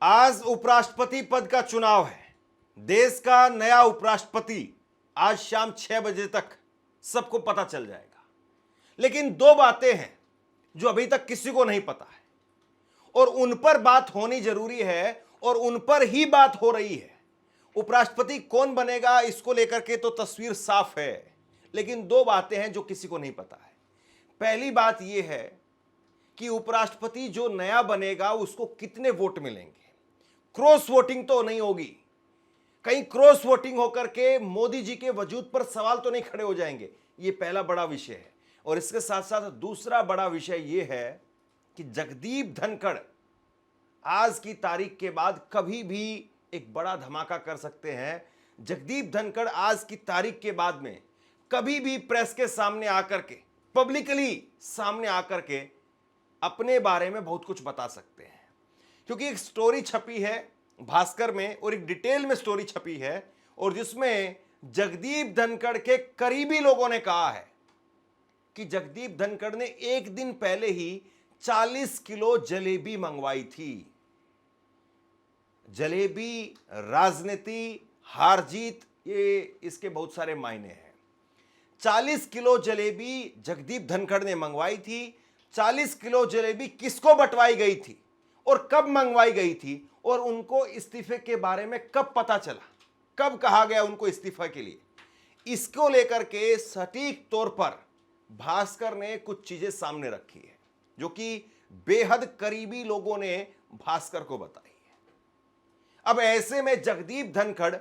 आज उपराष्ट्रपति पद का चुनाव है। देश का नया उपराष्ट्रपति आज शाम 6 बजे तक सबको पता चल जाएगा। लेकिन दो बातें हैं जो अभी तक किसी को नहीं पता है और उन पर बात होनी जरूरी है और उन पर ही बात हो रही है। उपराष्ट्रपति कौन बनेगा इसको लेकर के तो तस्वीर साफ है, लेकिन दो बातें हैं जो किसी को नहीं पता है। पहली बात यह है कि उपराष्ट्रपति जो नया बनेगा उसको कितने वोट मिलेंगे। क्रॉस वोटिंग तो नहीं होगी, कहीं क्रॉस वोटिंग होकर के मोदी जी के वजूद पर सवाल तो नहीं खड़े हो जाएंगे। ये पहला बड़ा विषय है। और इसके साथ साथ दूसरा बड़ा विषय ये है कि जगदीप धनखड़ आज की तारीख के बाद कभी भी एक बड़ा धमाका कर सकते हैं। जगदीप धनखड़ आज की तारीख के बाद में कभी भी प्रेस के सामने आकर के, पब्लिकली सामने आकर के अपने बारे में बहुत कुछ बता सकते हैं, क्योंकि एक स्टोरी छपी है भास्कर में और एक डिटेल में स्टोरी छपी है और जिसमें जगदीप धनखड़ के करीबी लोगों ने कहा है कि जगदीप धनखड़ ने एक दिन पहले ही 40 किलो जलेबी मंगवाई थी। जलेबी, राजनीति, हार जीत, ये इसके बहुत सारे मायने हैं। 40 किलो जलेबी जगदीप धनखड़ ने मंगवाई थी। 40 किलो जलेबी किसको बंटवाई गई थी और कब मंगवाई गई थी और उनको इस्तीफे के बारे में कब पता चला, कब कहा गया उनको इस्तीफा के लिए, इसको लेकर के सटीक तौर पर भास्कर ने कुछ चीजें सामने रखी है जो कि बेहद करीबी लोगों ने भास्कर को बताई है। अब ऐसे में जगदीप धनखड़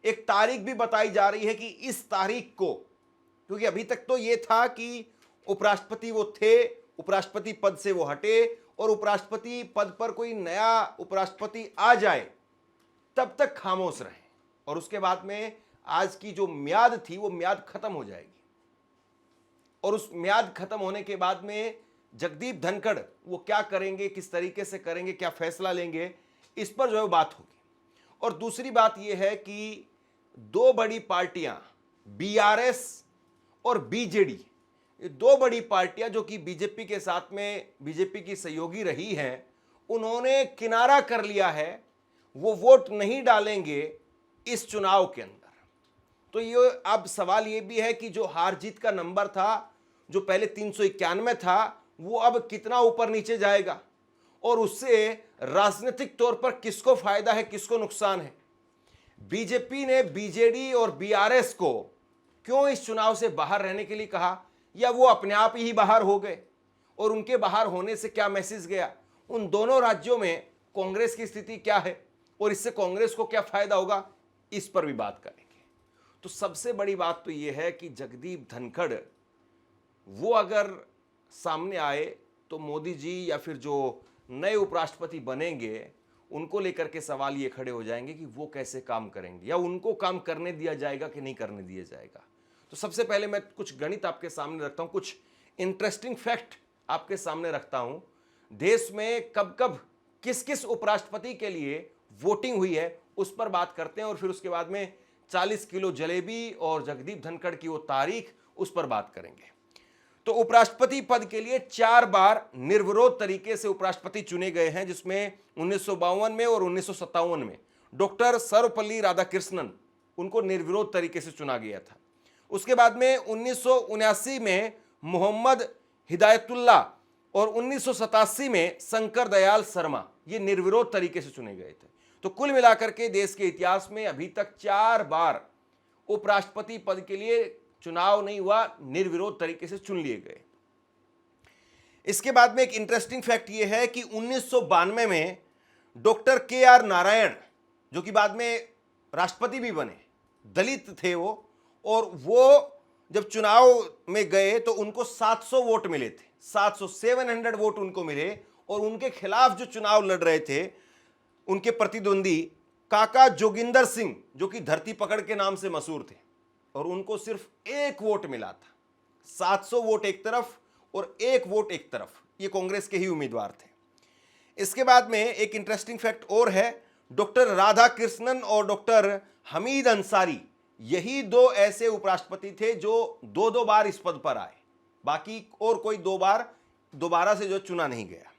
एक तारीख भी बताई जा रही है कि इस तारीख को, क्योंकि अभी तक तो यह था कि उपराष्ट्रपति वो थे, उपराष्ट्रपति पद से वो हटे और उपराष्ट्रपति पद पर कोई नया उपराष्ट्रपति आ जाए तब तक खामोश रहे और उसके बाद में आज की जो म्याद थी वो म्याद खत्म हो जाएगी और उस म्याद खत्म होने के बाद में जगदीप धनखड़ वो क्या करेंगे, किस तरीके से करेंगे, क्या फैसला लेंगे, इस पर जो है बात होगी। और दूसरी बात यह है कि दो बड़ी पार्टियां बीआरएस और बीजेडी, ये दो बड़ी पार्टियां जो कि बीजेपी के साथ में बीजेपी की सहयोगी रही हैं, उन्होंने किनारा कर लिया है, वो वोट नहीं डालेंगे इस चुनाव के अंदर। तो ये अब सवाल ये भी है कि जो हार जीत का नंबर था जो पहले 391 था वो अब कितना ऊपर नीचे जाएगा और उससे राजनीतिक तौर पर किसको फायदा है, किसको नुकसान है। बीजेपी ने बीजेडी और बीआरएस को क्यों इस चुनाव से बाहर रहने के लिए कहा, या वो अपने आप ही बाहर हो गए और उनके बाहर होने से क्या मैसेज गया, उन दोनों राज्यों में कांग्रेस की स्थिति क्या है और इससे कांग्रेस को क्या फायदा होगा, इस पर भी बात करेंगे। तो सबसे बड़ी बात तो यह है कि जगदीप धनखड़ वो अगर सामने आए तो मोदी जी या फिर जो नए उपराष्ट्रपति बनेंगे उनको लेकर के सवाल ये खड़े हो जाएंगे कि वो कैसे काम करेंगे या उनको काम करने दिया जाएगा कि नहीं करने दिया जाएगा। तो सबसे पहले मैं कुछ गणित आपके सामने रखता हूं, कुछ इंटरेस्टिंग फैक्ट आपके सामने रखता हूं। देश में कब कब किस किस उपराष्ट्रपति के लिए वोटिंग हुई है उस पर बात करते हैं और फिर उसके बाद में 40 किलो जलेबी और जगदीप धनखड़ की वो तारीख, उस पर बात करेंगे। तो उपराष्ट्रपति पद के लिए 4 बार निर्विरोध तरीके से उपराष्ट्रपति चुने गए हैं, जिसमें 1952 में और 1957 में डॉक्टर सर्वपल्ली राधाकृष्णन, उनको निर्विरोध तरीके से चुना गया था। उसके बाद में 1979 में मोहम्मद हिदायतुल्ला और 1987 में शंकर दयाल शर्मा, ये निर्विरोध तरीके से चुने गए थे। तो कुल मिलाकर के देश के इतिहास में अभी तक 4 बार उपराष्ट्रपति पद के लिए चुनाव नहीं हुआ, निर्विरोध तरीके से चुन लिए गए। इसके बाद में एक इंटरेस्टिंग फैक्ट यह है कि 1992 में डॉक्टर KR नारायण, जो कि बाद में राष्ट्रपति भी बने, दलित थे वो, और वो जब चुनाव में गए तो उनको 700 वोट मिले थे, 700 वोट उनको मिले और उनके खिलाफ जो चुनाव लड़ रहे थे उनके प्रतिद्वंदी काका जोगिंदर सिंह, जो कि धरती पकड़ के नाम से मशहूर थे, और उनको सिर्फ 1 वोट मिला था। 700 वोट एक तरफ और 1 वोट एक तरफ, ये कांग्रेस के ही उम्मीदवार थे। इसके बाद में एक इंटरेस्टिंग फैक्ट और है, डॉक्टर राधाकृष्णन और डॉक्टर हमीद अंसारी, यही 2 ऐसे उपराष्ट्रपति थे जो 2-2 बार इस पद पर आए, बाकी और कोई 2 बार दोबारा से जो चुना नहीं गया।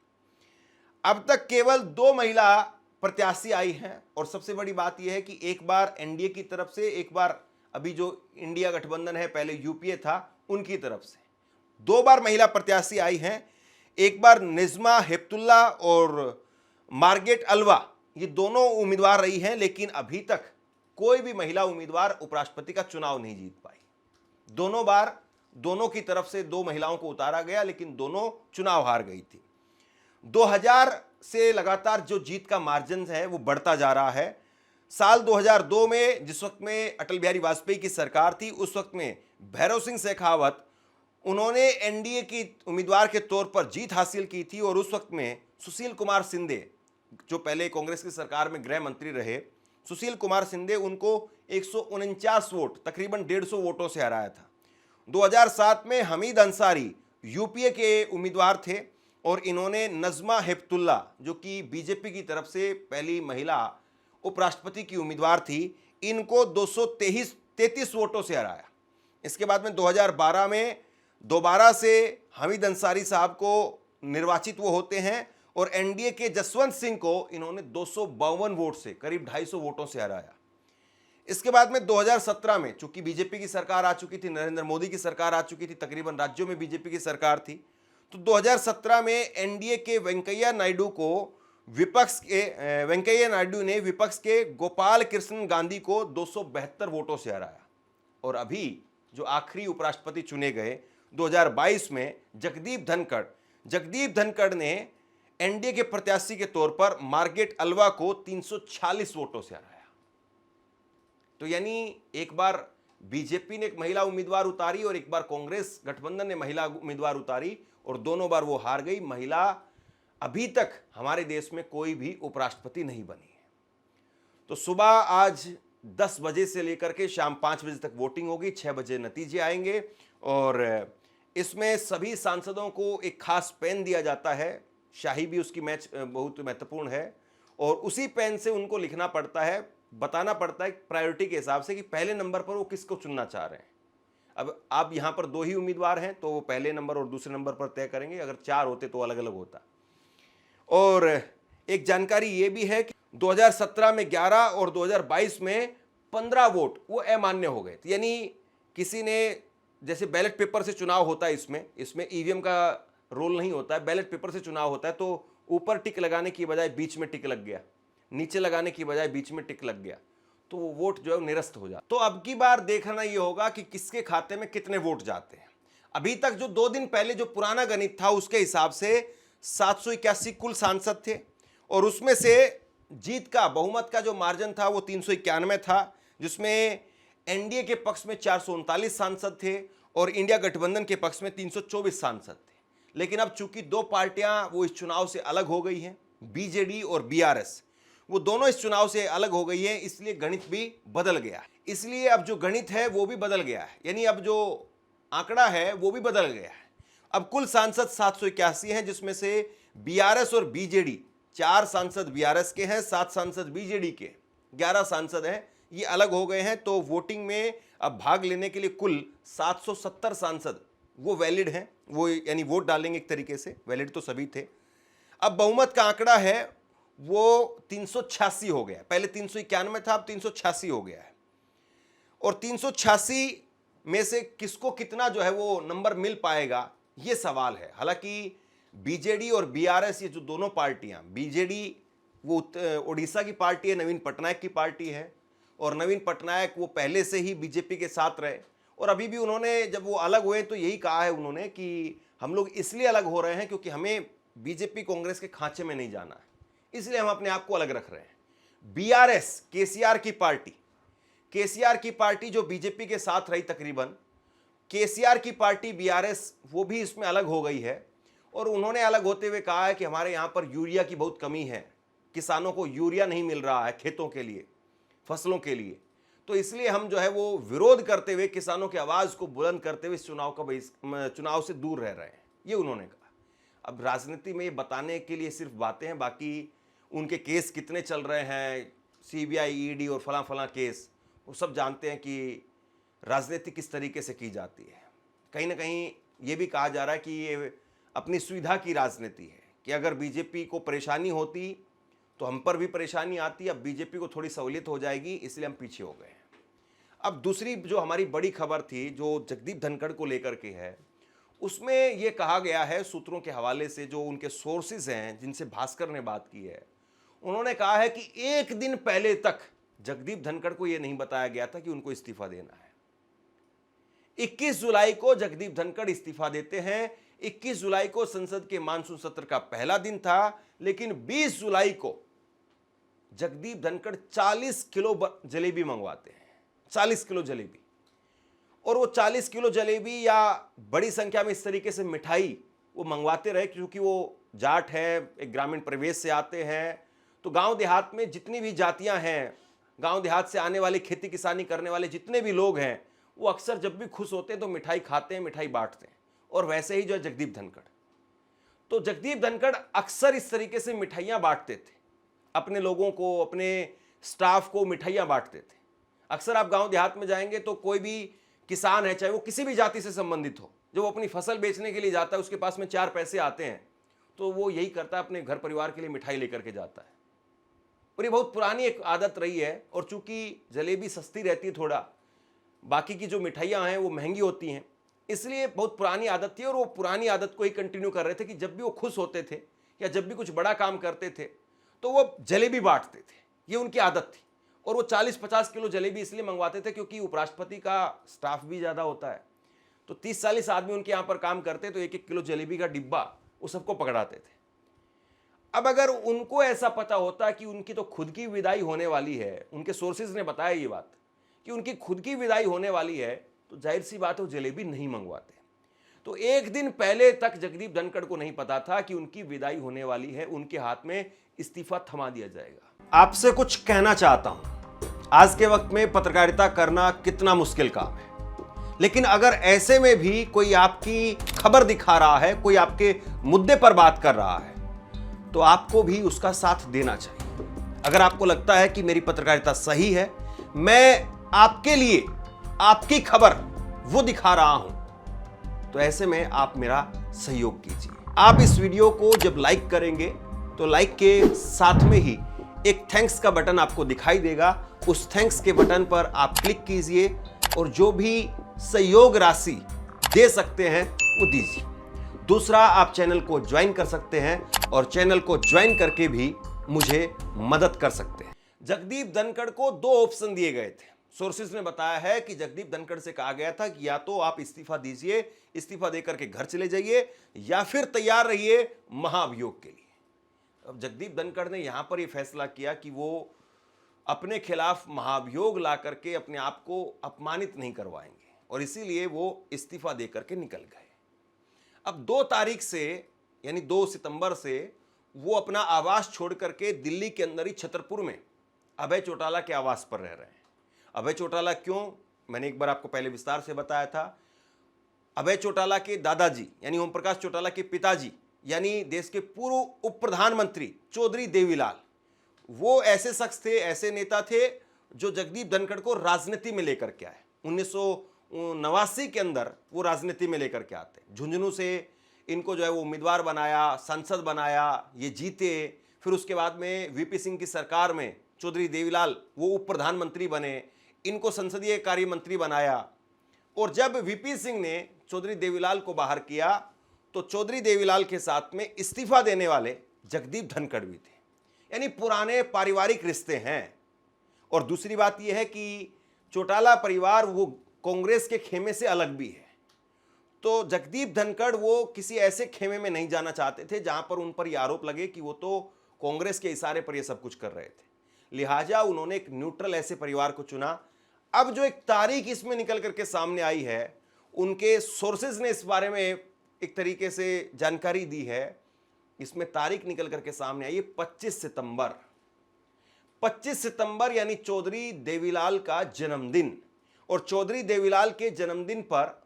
अब तक केवल 2 महिला प्रत्याशी आई हैं और सबसे बड़ी बात यह है कि एक बार एनडीए की तरफ से, एक बार अभी जो इंडिया गठबंधन है, पहले यूपीए था, उनकी तरफ से 2 बार महिला प्रत्याशी आई हैं। एक बार निज़्मा हेपतुल्ला और मार्गरेट अल्वा, ये दोनों उम्मीदवार रही हैं, लेकिन अभी तक कोई भी महिला उम्मीदवार उपराष्ट्रपति का चुनाव नहीं जीत पाई। दोनों बार दोनों की तरफ से 2 महिलाओं को उतारा गया, लेकिन दोनों चुनाव हार गई थी। 2000 से लगातार जो जीत का मार्जिन है वो बढ़ता जा रहा है। साल 2002 में, जिस वक्त में अटल बिहारी वाजपेयी की सरकार थी, उस वक्त में भैरव सिंह शेखावत, उन्होंने एनडीए की उम्मीदवार के तौर पर जीत हासिल की थी और उस वक्त में सुशील कुमार शिंदे, जो पहले कांग्रेस की सरकार में गृह मंत्री रहे, सुशील कुमार शिंदे, उनको 149 वोट, तकरीबन 150 वोटों से हराया था। 2007 में हमीद अंसारी यूपीए के उम्मीदवार थे और इन्होंने नज़्मा हेपतुल्ला, जो कि बीजेपी की तरफ से पहली महिला उपराष्ट्रपति की उम्मीदवार थी, इनको 233 वोटों से हराया। इसके बाद में 2012 में दोबारा से हमीद अंसारी साहब को निर्वाचित वो होते हैं और एनडीए के जसवंत सिंह को इन्होंने 252 वोट से, करीब 250 वोटों से हराया। इसके बाद में 2017 में, चूंकि बीजेपी की सरकार आ चुकी थी, नरेंद्र मोदी की सरकार आ चुकी थी, तकरीबन राज्यों में बीजेपी की सरकार थी, तो 2017 में एनडीए के वेंकैया नायडू ने विपक्ष के गोपाल कृष्ण गांधी को 272 वोटों से हराया। और अभी जो आखिरी उपराष्ट्रपति चुने गए 2022 में, जगदीप धनखड़ ने एनडीए के प्रत्याशी के तौर पर मार्गरेट अल्वा को 346 वोटों से हराया। तो यानी एक बार बीजेपी ने एक महिला उम्मीदवार उतारी और एक बार कांग्रेस गठबंधन ने महिला उम्मीदवार उतारी और दोनों बार वो हार गई। महिला अभी तक हमारे देश में कोई भी उपराष्ट्रपति नहीं बनी है। तो सुबह आज 10 बजे से लेकर के शाम 5 बजे तक वोटिंग होगी, 6 बजे नतीजे आएंगे और इसमें सभी सांसदों को एक खास पेन दिया जाता है, शाही भी उसकी मैच बहुत महत्वपूर्ण है और उसी पेन से उनको लिखना पड़ता है, बताना पड़ता है प्रायोरिटी के हिसाब से कि पहले नंबर पर वो किसको चुनना चाह रहे हैं। अब आप यहाँ पर 2 ही उम्मीदवार हैं तो वो पहले नंबर और दूसरे नंबर पर तय करेंगे, अगर 4 होते तो अलग अलग होता। और एक जानकारी ये भी है कि 2017 में 11 और 2022 में 15 वोट वो अमान्य हो गए। यानी किसी ने, जैसे बैलेट पेपर से चुनाव होता है, इसमें ईवीएम का रोल नहीं होता है, बैलेट पेपर से चुनाव होता है, तो ऊपर टिक लगाने की बजाय बीच में टिक लग गया, नीचे लगाने की बजाय बीच में टिक लग गया, तो वो वोट जो है निरस्त हो जाता। तो अब की बार देखना ये होगा कि किसके खाते में कितने वोट जाते हैं। अभी तक जो 2 दिन पहले जो पुराना गणित था उसके हिसाब से 781 कुल सांसद थे और उसमें से जीत का, बहुमत का जो मार्जिन था वो 391 था, जिसमें एनडीए के पक्ष में 439 सांसद थे और इंडिया गठबंधन के पक्ष में 324 सांसद थे। लेकिन अब चूंकि 2 पार्टियां वो इस चुनाव से अलग हो गई हैं, बीजेडी और बीआरएस, वो दोनों इस चुनाव से अलग हो गई हैं, इसलिए गणित भी बदल गया है। इसलिए अब जो गणित है वो भी बदल गया है, यानी अब जो आंकड़ा है वो भी बदल गया है। अब कुल सांसद 781 हैं, जिसमें से बीआरएस और बीजेडी, 4 सांसद बीआरएस के हैं, 7 सांसद बीजेडी के, 11 सांसद हैं, ये अलग हो गए हैं। तो वोटिंग में अब भाग लेने के लिए कुल 770 सांसद वो वैलिड हैं, वो यानी वोट डालेंगे एक तरीके से, वैलिड तो सभी थे। अब बहुमत का आंकड़ा है वो 386 हो गया, पहले 391 था, अब 386 हो गया है। और 386 में से किसको कितना जो है वो नंबर मिल पाएगा, ये सवाल है। हालांकि बीजेडी और बीआरएस, ये जो दोनों पार्टियां, बीजेडी वो उड़ीसा की पार्टी है, नवीन पटनायक की पार्टी है, और नवीन पटनायक वो पहले से ही बीजेपी के साथ रहे और अभी भी उन्होंने, जब वो अलग हुए तो यही कहा है उन्होंने कि हम लोग इसलिए अलग हो रहे हैं क्योंकि हमें बीजेपी कांग्रेस के खांचे में नहीं जाना है, इसलिए हम अपने आप को अलग रख रहे हैं। बीआरएस, केसीआर की पार्टी जो बीजेपी के साथ रही तकरीबन, केसीआर की पार्टी बीआरएस वो भी इसमें अलग हो गई है और उन्होंने अलग होते हुए कहा है कि हमारे यहाँ पर यूरिया की बहुत कमी है, किसानों को यूरिया नहीं मिल रहा है खेतों के लिए, फसलों के लिए, तो इसलिए हम जो है वो विरोध करते हुए, किसानों की आवाज़ को बुलंद करते हुए इस चुनाव से दूर रह रहे हैं, ये उन्होंने कहा। अब राजनीति में ये बताने के लिए सिर्फ बातें हैं, बाकी उनके केस कितने चल रहे हैं, सीबीआई, ईडी और फलां केस, वो सब जानते हैं कि राजनीति किस तरीके से की जाती है। कहीं ना कहीं ये भी कहा जा रहा है कि ये अपनी सुविधा की राजनीति है कि अगर बीजेपी को परेशानी होती तो हम पर भी परेशानी आती है। अब बीजेपी को थोड़ी सहूलियत हो जाएगी, इसलिए हम पीछे हो गए हैं। अब दूसरी जो हमारी बड़ी खबर थी, जो जगदीप धनखड़ को लेकर के है, उसमें यह कहा गया है सूत्रों के हवाले से, जो उनके सोर्सेज हैं जिनसे भास्कर ने बात की है, उन्होंने कहा है कि एक दिन पहले तक जगदीप धनखड़ को यह नहीं बताया गया था कि उनको इस्तीफा देना है। 21 जुलाई को जगदीप धनखड़ इस्तीफा देते हैं। 21 जुलाई को संसद के मानसून सत्र का पहला दिन था, लेकिन 20 जुलाई को जगदीप धनखड़ 40 किलो जलेबी मंगवाते हैं। 40 किलो जलेबी, और वो 40 किलो जलेबी या बड़ी संख्या में इस तरीके से मिठाई वो मंगवाते रहे, क्योंकि वो जाट है, एक ग्रामीण परिवेश से आते हैं। तो गांव देहात में जितनी भी जातियां हैं, गांव देहात से आने वाले, खेती किसानी करने वाले जितने भी लोग हैं, वो अक्सर जब भी खुश होते हैं तो मिठाई खाते हैं, मिठाई बांटते हैं। और वैसे ही जो है जगदीप धनखड़, तो जगदीप धनखड़ अक्सर इस तरीके से मिठाइयाँ बांटते थे, अपने लोगों को, अपने स्टाफ को मिठाइयाँ बांटते थे। अक्सर आप गांव देहात में जाएंगे तो कोई भी किसान है, चाहे वो किसी भी जाति से संबंधित हो, जो वो अपनी फसल बेचने के लिए जाता है, उसके पास में 4 पैसे आते हैं, तो वो यही करता है, अपने घर परिवार के लिए मिठाई लेकर के जाता है। और ये बहुत पुरानी एक आदत रही है। और चूंकि जलेबी सस्ती रहती है थोड़ा, बाकी की जो मिठाइयाँ हैं वो महंगी होती हैं, इसलिए बहुत पुरानी आदत थी। और वो पुरानी आदत को ही कंटिन्यू कर रहे थे कि जब भी वो खुश होते थे या जब भी कुछ बड़ा काम करते थे तो वो जलेबी बांटते थे। ये उनकी आदत थी। और वो 40-50 किलो जलेबी इसलिए मंगवाते थे क्योंकि उपराष्ट्रपति का स्टाफ भी ज़्यादा होता है, तो 30-40 आदमी उनके यहाँ पर काम करते, तो 1-1 किलो जलेबी का डिब्बा वो सबको पकड़ाते थे। अब अगर उनको ऐसा पता होता कि उनकी तो खुद की विदाई होने वाली है, उनके सोर्सेज ने बताया ये बात कि उनकी खुद की विदाई होने वाली है, तो जाहिर सी बात है वो जलेबी नहीं मंगवाते। तो एक दिन पहले तक जगदीप धनखड़ को नहीं पता था कि उनकी विदाई होने वाली है, उनके हाथ में इस्तीफा थमा दिया जाएगा। आपसे कुछ कहना चाहता हूं, आज के वक्त में पत्रकारिता करना कितना मुश्किल काम है, लेकिन अगर ऐसे में भी कोई आपकी खबर दिखा रहा है, कोई आपके मुद्दे पर बात कर रहा है, तो आपको भी उसका साथ देना चाहिए। अगर आपको लगता है कि मेरी पत्रकारिता सही है, मैं आपके लिए आपकी खबर वो दिखा रहा हूं, तो ऐसे में आप मेरा सहयोग कीजिए। आप इस वीडियो को जब लाइक करेंगे तो लाइक के साथ में ही एक थैंक्स का बटन आपको दिखाई देगा। उस थैंक्स के बटन पर आप क्लिक कीजिए और जो भी सहयोग राशि दे सकते हैं वो दीजिए। दूसरा, आप चैनल को ज्वाइन कर सकते हैं और चैनल को ज्वाइन करके भी मुझे मदद कर सकते हैं। जगदीप धनखड़ को 2 ऑप्शन दिए गए थे। सोर्सेज ने बताया है कि जगदीप धनखड़ से कहा गया था कि या तो आप इस्तीफा दीजिए, इस्तीफा देकर के घर चले जाइए, या फिर तैयार रहिए महाभियोग के लिए। अब जगदीप धनखड़ ने यहां पर यह फैसला किया कि वो अपने खिलाफ महाभियोग ला करके अपने आप को अपमानित नहीं करवाएंगे, और इसीलिए वो इस्तीफा देकर के निकल गए। अब 2 तारीख से, यानी 2 सितंबर से वो अपना आवास छोड़ करके दिल्ली के अंदर ही छतरपुर में अभय चौटाला के आवास पर रह रहे हैं। अभय चौटाला क्यों, मैंने एक बार आपको पहले विस्तार से बताया था। अभय चौटाला के दादाजी यानी ओम प्रकाश चौटाला के पिताजी, यानी देश के पूर्व उप प्रधानमंत्री चौधरी देवीलाल, वो ऐसे शख्स थे, ऐसे नेता थे जो जगदीप धनखड़ को राजनीति में लेकर के आए। 1989 के अंदर वो राजनीति में लेकर के आते, झुंझुनू से इनको जो है वो उम्मीदवार बनाया, सांसद बनाया, ये जीते। फिर उसके बाद में वीपी सिंह की सरकार में चौधरी देवीलाल वो उप प्रधानमंत्री बने, इनको संसदीय कार्य मंत्री बनाया। और जब वीपी सिंह ने चौधरी देवीलाल को बाहर किया तो चौधरी देवीलाल के साथ में इस्तीफा देने वाले जगदीप धनखड़ भी थे, यानी पुराने पारिवारिक रिश्ते हैं। और दूसरी बात यह है कि चौटाला परिवार वो कांग्रेस के खेमे से अलग भी है, तो जगदीप धनखड़ वो किसी ऐसे खेमे में नहीं जाना चाहते थे जहां पर उन पर यह आरोप लगे कि वो तो कांग्रेस के इशारे पर ये सब कुछ कर रहे थे। लिहाजा उन्होंने एक न्यूट्रल ऐसे परिवार को चुना। अब जो एक तारीख इसमें निकल करके सामने आई है, उनके सोर्सेज ने इस बारे में एक तरीके से जानकारी दी है। इसमें तारीख निकल करके सामने आई है 25 सितंबर। 25 सितंबर यानी चौधरी देवीलाल का जन्मदिन। और चौधरी देवीलाल के जन्मदिन पर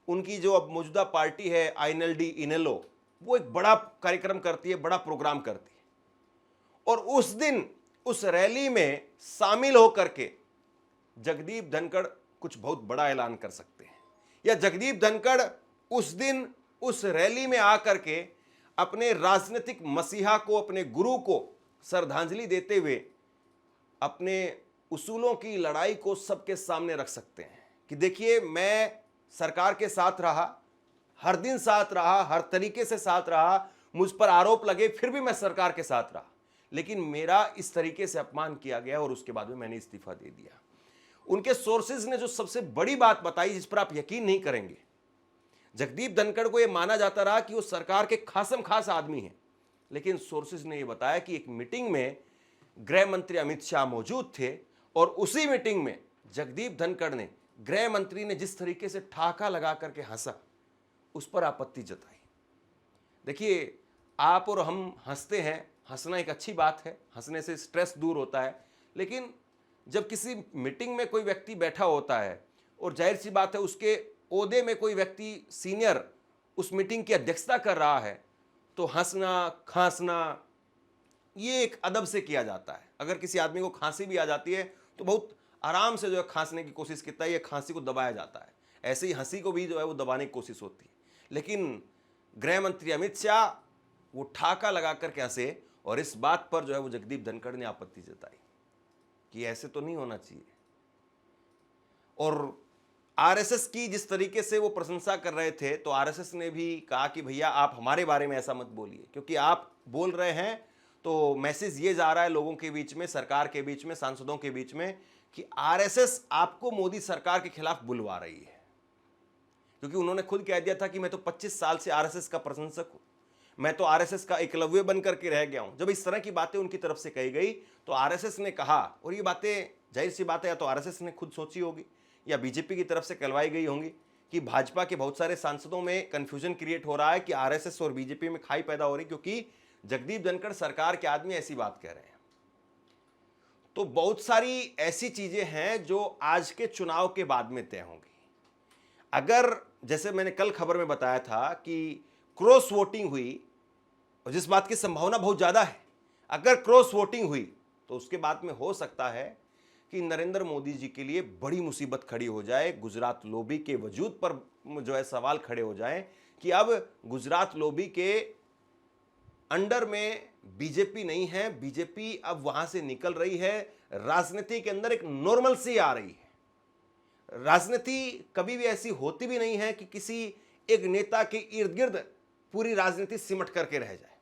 उनकी जो अब मौजूदा पार्टी है INLD इनेलो, वो एक बड़ा कार्यक्रम करती है, बड़ा प्रोग्राम करती है। और उस दिन उस रैली में शामिल होकर के जगदीप धनखड़ कुछ बहुत बड़ा ऐलान कर सकते हैं, या जगदीप धनखड़ उस दिन उस रैली में आकर के अपने राजनीतिक मसीहा को, अपने गुरु को श्रद्धांजलि देते हुए अपने उसूलों की लड़ाई को सबके सामने रख सकते हैं कि देखिए, मैं सरकार के साथ रहा, हर दिन साथ रहा, हर तरीके से साथ रहा, मुझ पर आरोप लगे फिर भी मैं सरकार के साथ रहा, लेकिन मेरा इस तरीके से अपमान किया गया और उसके बाद में मैंने इस्तीफा दे दिया। उनके सोर्सेज ने जो सबसे बड़ी बात बताई, जिस पर आप यकीन नहीं करेंगे, जगदीप धनखड़ को यह माना जाता रहा कि वो सरकार के खासम खास आदमी हैं, लेकिन सोर्सेज ने यह बताया कि एक मीटिंग में गृह मंत्री अमित शाह मौजूद थे और उसी मीटिंग में जगदीप धनखड़ ने, गृह मंत्री ने जिस तरीके से ठहाका लगा करके हंसा, उस पर आपत्ति जताई। देखिए, आप और हम हंसते हैं, हंसना एक अच्छी बात है, हंसने से स्ट्रेस दूर होता है, लेकिन जब किसी मीटिंग में कोई व्यक्ति बैठा होता है और जाहिर सी बात है उसके ओहदे में कोई व्यक्ति सीनियर उस मीटिंग की अध्यक्षता कर रहा है, तो हंसना खांसना ये एक अदब से किया जाता है। अगर किसी आदमी को खांसी भी आ जाती है तो बहुत आराम से जो है खांसने की कोशिश करता है, ये खांसी को दबाया जाता है, ऐसे ही हंसी को भी जो है वो दबाने की कोशिश होती है। लेकिन गृह मंत्री अमित शाह वो ठहाका लगा करके हंसे और इस बात पर जो है वो जगदीप धनखड़ ने आपत्ति जताई कि ऐसे तो नहीं होना चाहिए। और आरएसएस की जिस तरीके से वो प्रशंसा कर रहे थे, तो आरएसएस ने भी कहा कि भैया आप हमारे बारे में ऐसा मत बोलिए, क्योंकि आप बोल रहे हैं तो मैसेज ये जा रहा है लोगों के बीच में, सरकार के बीच में, सांसदों के बीच में, कि आरएसएस आपको मोदी सरकार के खिलाफ बुलवा रही है। क्योंकि उन्होंने खुद कह दिया था कि मैं तो 25 साल से आरएसएस का प्रशंसक हूं, मैं तो आरएसएस का एकलव्य बन करके रह गया हूं। जब इस तरह की बातें उनकी तरफ से कही गई तो आरएसएस ने कहा, और ये बातें जाहिर सी बात है या तो आरएसएस ने खुद सोची होगी या बीजेपी की तरफ से कहलवाई गई होंगी, कि भाजपा के बहुत सारे सांसदों में कंफ्यूजन क्रिएट हो रहा है कि आरएसएस और बीजेपी में खाई पैदा हो रही, क्योंकि जगदीप धनखड़ सरकार के आदमी ऐसी बात कह रहे हैं। तो बहुत सारी ऐसी चीजें हैं जो आज के चुनाव के बाद में तय होंगी। अगर जैसे मैंने कल खबर में बताया था कि क्रॉस वोटिंग हुई, और जिस बात की संभावना बहुत ज्यादा है, अगर क्रॉस वोटिंग हुई तो उसके बाद में हो सकता है कि नरेंद्र मोदी जी के लिए बड़ी मुसीबत खड़ी हो जाए। गुजरात लॉबी के वजूद पर जो है सवाल खड़े हो जाएं कि अब गुजरात लॉबी के अंडर में बीजेपी नहीं है, बीजेपी अब वहां से निकल रही है, राजनीति के अंदर एक नॉर्मल सी आ रही है। राजनीति कभी भी ऐसी होती भी नहीं है कि किसी एक नेता के इर्द गिर्द पूरी राजनीति सिमट करके रह जाए।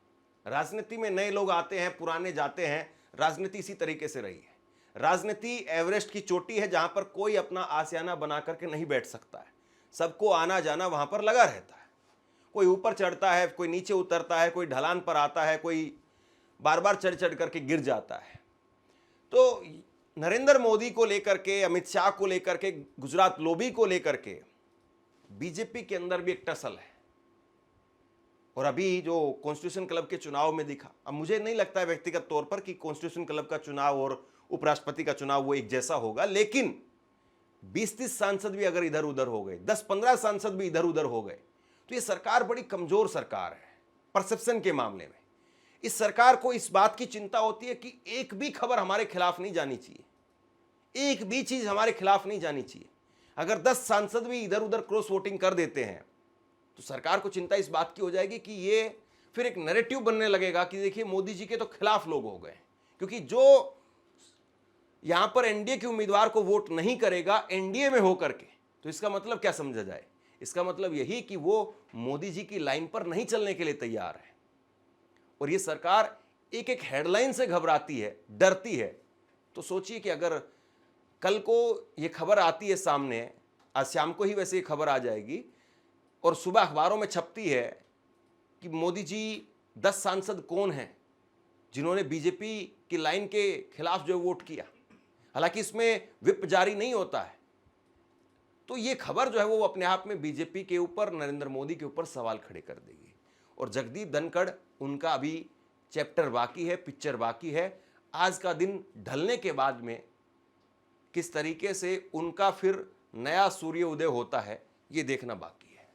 राजनीति में नए लोग आते हैं, पुराने जाते हैं, राजनीति इसी तरीके से रही है। राजनीति एवरेस्ट की चोटी है जहां पर कोई अपना आशियाना बना करके नहीं बैठ सकता है, सबको आना जाना वहां पर लगा रहता है। कोई ऊपर चढ़ता है, कोई नीचे उतरता है, कोई ढलान पर आता है, कोई बार बार चढ़ चढ़ करके गिर जाता है। तो नरेंद्र मोदी को लेकर के, अमित शाह को लेकर के, गुजरात लॉबी को लेकर के बीजेपी के अंदर भी एक टसल है। और अभी जो कॉन्स्टिट्यूशन क्लब के चुनाव में दिखा, अब मुझे नहीं लगता है व्यक्तिगत तौर पर कि कॉन्स्टिट्यूशन क्लब का चुनाव और उपराष्ट्रपति का चुनाव वो एक जैसा होगा, लेकिन 20-30 सांसद भी अगर इधर उधर हो गए, 10-15 सांसद भी इधर उधर हो गए, तो ये सरकार बड़ी कमजोर सरकार है परसेप्शन के मामले में। इस सरकार को इस बात की चिंता होती है कि एक भी खबर हमारे खिलाफ नहीं जानी चाहिए, एक भी चीज हमारे खिलाफ नहीं जानी चाहिए। अगर 10 सांसद भी इधर उधर क्रॉस वोटिंग कर देते हैं तो सरकार को चिंता इस बात की हो जाएगी कि ये फिर एक नैरेटिव बनने लगेगा कि देखिए मोदी जी के तो खिलाफ लोग हो गए, क्योंकि जो यहां पर एनडीए के उम्मीदवार को वोट नहीं करेगा एनडीए में होकर के, तो इसका मतलब क्या समझा जाए? इसका मतलब यही कि वो मोदी जी की लाइन पर नहीं चलने के लिए तैयार है। और ये सरकार एक एक हेडलाइन से घबराती है, डरती है। तो सोचिए कि अगर कल को ये खबर आती है सामने, आज शाम को ही वैसे ये खबर आ जाएगी और सुबह अखबारों में छपती है कि मोदी जी 10 सांसद कौन हैं जिन्होंने बीजेपी की लाइन के खिलाफ जो वोट किया, हालांकि इसमें व्हिप जारी नहीं होता है, तो ये खबर जो है वो अपने आप में बीजेपी के ऊपर, नरेंद्र मोदी के ऊपर सवाल खड़े कर देगी। और जगदीप धनखड़, उनका अभी चैप्टर बाकी है, पिक्चर बाकी है। आज का दिन ढलने के बाद में किस तरीके से उनका फिर नया सूर्य उदय होता है, ये देखना बाकी है।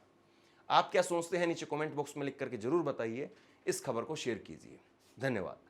आप क्या सोचते हैं नीचे कमेंट बॉक्स में लिख करके जरूर बताइए। इस खबर को शेयर कीजिए। धन्यवाद।